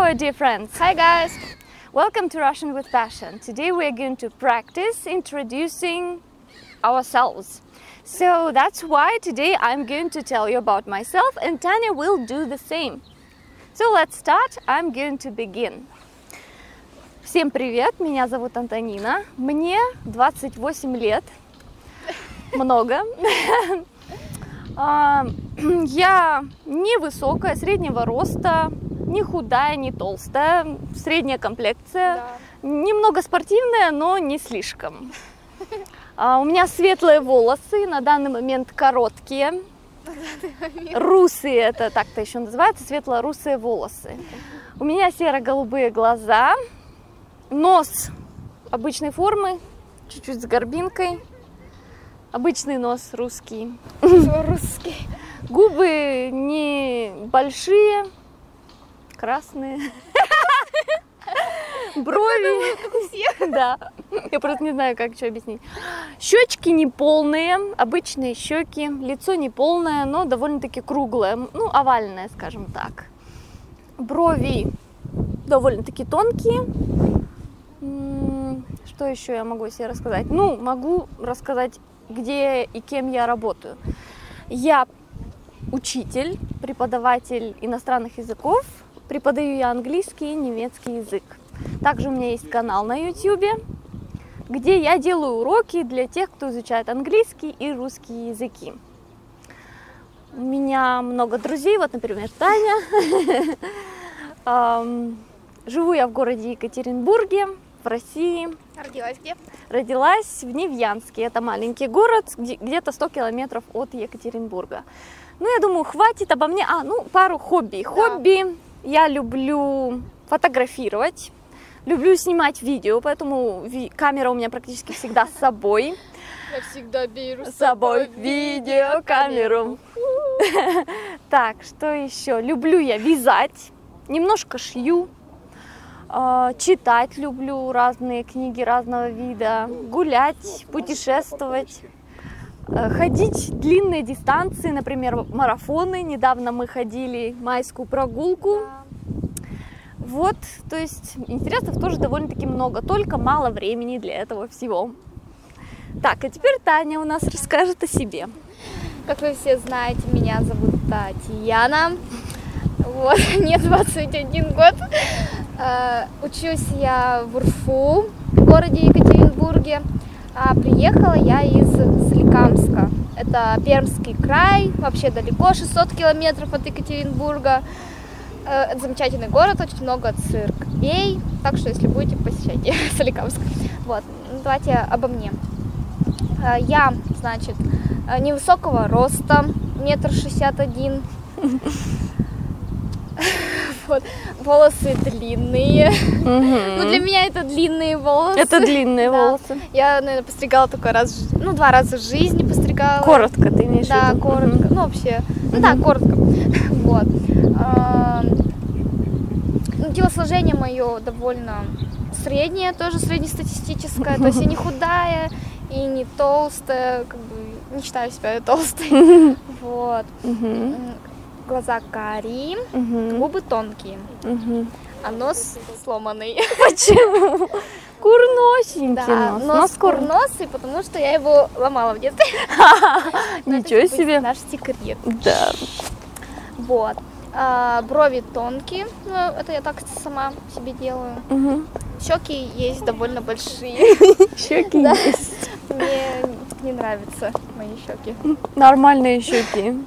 Hello dear friends! Hi guys! Welcome to Russian with Passion. Today we are going to practice introducing ourselves. So that's why today I'm going to tell you about myself and Tanya will do the same. So let's start. I'm going to begin. Всем привет, меня зовут Антонина, мне 28 лет, много. Я невысокая, среднего роста, не худая, не толстая, средняя комплекция, немного спортивная, но не слишком. У меня светлые волосы, на данный момент короткие, русые, это так-то еще называется, светло-русые волосы. У меня серо-голубые глаза, нос обычной формы, чуть-чуть с горбинкой. Обычный нос русский. Русский. Губы не большие, красные. Брови. Как у всех. Да. Я просто не знаю, как что объяснить. Щечки не полные, обычные щеки. Лицо не полное, но довольно-таки круглое. Ну, овальное, скажем так. Брови довольно-таки тонкие. Что еще я могу себе рассказать? Ну, могу рассказать, где и кем я работаю. Я учитель, преподаватель иностранных языков, преподаю я английский и немецкий язык. Также у меня есть канал на YouTube, где я делаю уроки для тех, кто изучает английский и русский языки. У меня много друзей, вот, например, Таня. Живу я в городе Екатеринбурге, в России. Родилась где? Родилась в Невьянске, это маленький город, где-то 100 километров от Екатеринбурга. Ну, я думаю, хватит обо мне. Пару хобби. Да. Хобби, я люблю фотографировать, люблю снимать видео, поэтому камера у меня практически всегда с собой. Я всегда беру с собой видеокамеру. Так, что еще? Люблю я вязать, немножко шью. Читать люблю разные книги разного вида, гулять, путешествовать, ходить длинные дистанции, например, марафоны. Недавно мы ходили майскую прогулку. Вот, то есть интересов тоже довольно-таки много, только мало времени для этого всего. Так, а теперь Таня у нас расскажет о себе. Как вы все знаете, меня зовут Татьяна. Вот, мне 21 год. Учусь я в УрФУ, в городе Екатеринбурге. Приехала я из Соликамска. Это Пермский край, вообще далеко, 600 километров от Екатеринбурга. Это замечательный город, очень много церквей. Так что, если будете, посещайте Соликамск. Вот, давайте обо мне. Я, значит, невысокого роста, 1,61 м. Вот. Волосы длинные. Ну, для меня это длинные волосы. Это длинные волосы. Я, наверное, постригала только два раза в жизни постригала. Коротко ты имеешь в виду? Да, коротко. Ну, вообще, да, коротко. Вот. Телосложение мое довольно среднее, тоже среднестатистическое. То есть я не худая и не толстая, как бы не считаю себя толстой. Вот. Глаза карие, губы тонкие, а нос сломанный. Почему? Курносенький да, нос курносый, потому что я его ломала в детстве. Ничего себе. Наш секрет. Да. Вот. Брови тонкие, ну, это я так сама себе делаю. Щеки есть довольно большие. Щеки есть. Мне не нравятся мои щеки. Нормальные щеки.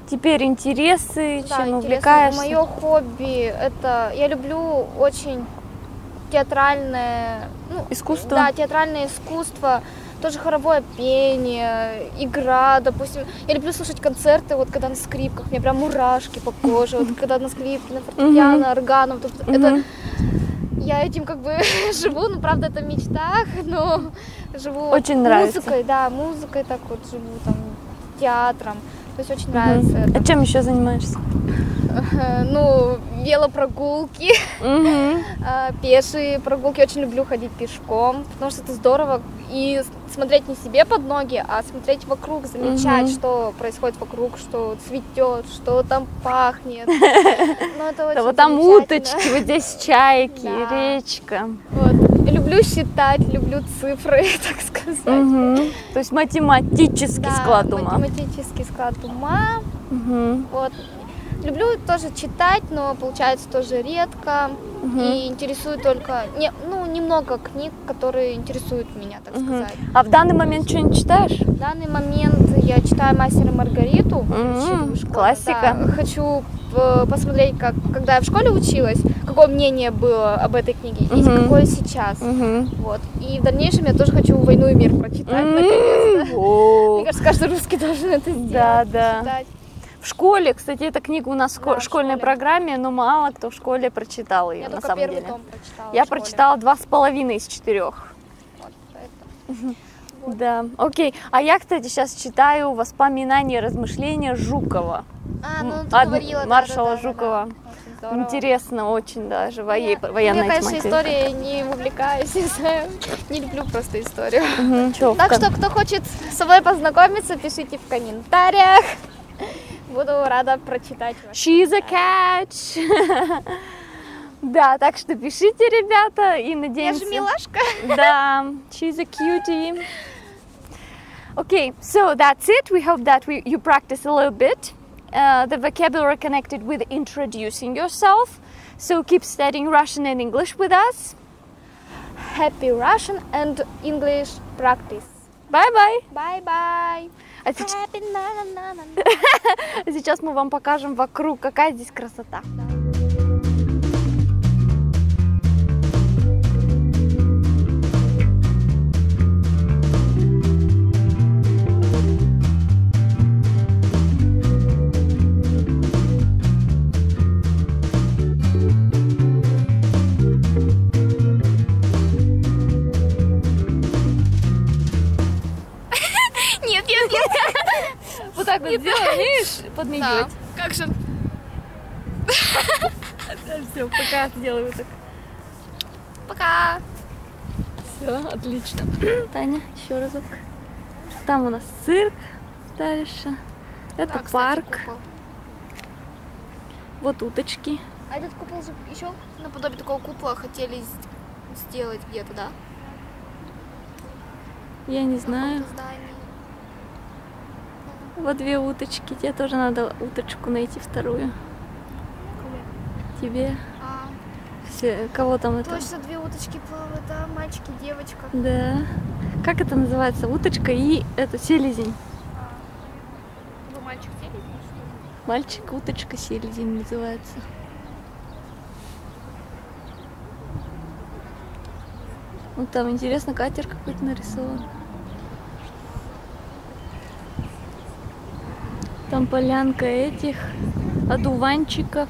Теперь интересы, чем увлекаешься? Мое хобби это я люблю очень театральное искусство. Да, театральное искусство, тоже хоровое пение, игра, допустим. Я люблю слушать концерты, вот когда на скрипках, мне прям мурашки по коже, вот когда на скрипке, на фортепиано, органом. Это я этим как бы живу, ну правда это в мечтах, но живу очень нравится. Музыкой, да, музыкой так вот живу, там, театром. То есть очень нравится это. А чем еще занимаешься? Ну, велопрогулки, пешие прогулки. Очень люблю ходить пешком, потому что это здорово. И смотреть не себе под ноги, а смотреть вокруг, замечать, что происходит вокруг, что цветет, что там пахнет. Ну, это очень Вот там замечательно. уточки, вот здесь чайки, Да. речка. Вот. Люблю считать, люблю цифры, так сказать. То есть математический Да, склад ума. математический склад ума. Мгм. Вот. Люблю тоже читать, но получается тоже редко. И интересует только немного книг, которые интересуют меня, так сказать. А в данный момент что-нибудь читаешь? В данный момент я читаю «Мастера и Маргариту». перечитываю в школе. Классика. Да, хочу посмотреть, когда я в школе училась, какое мнение было об этой книге и какое сейчас. Вот. И в дальнейшем я тоже хочу «Войну и мир» прочитать, наконец-то. О, Мне кажется, каждый русский должен это сделать. Да, да. прочитать. В школе, кстати, эта книга у нас в Да, в школьной школе. программе, но мало кто в школе прочитал ее Я на только самом первый деле. том прочитала. Я в школе. прочитала 2,5 из 4. Вот, поэтому. Да, окей. А я, кстати, сейчас читаю «Воспоминания и размышления» Жукова. Ну ты говорила, да, маршала да, да, Жукова. да. Очень здорово. Интересно очень даже, Я, военная конечно, тематика. историей не увлекаюсь, не знаю, не люблю просто историю. Чё, Так что, кто хочет со мной познакомиться, пишите в комментариях. Буду рада прочитать вас. She's a catch. Да, так что пишите, ребята, и Я надеемся. же милашка. Да, she's a cutie. Okay, so that's it. We hope that you practice a little bit the vocabulary connected with introducing yourself. So keep studying Russian and English with us. Happy Russian and English practice. Bye-bye. Bye-bye. А Happy na-na-na-na. сейчас мы вам покажем вокруг, какая здесь красота. Нет, нет, нет. Вот так вот сделай, видишь, подмигивать. Как же? Все, пока сделаю так. Пока. Все, отлично. Таня, еще разок. Там у нас цирк дальше. Это парк. Вот уточки. А этот купол же еще наподобие такого купола хотели сделать где-то, да? Я не знаю. В каком-то здании. Вот две уточки. Тебе тоже надо уточку найти вторую. Тебе. Все, кого там это? Точно, две уточки плавают, да? Мальчик и девочка. Да. Как это называется? Уточка и это селезень. Вы мальчик селезень, что ли? Мальчик, уточка, селезень называется. Вот там интересно, катер какой-то нарисован. Там полянка этих одуванчиков.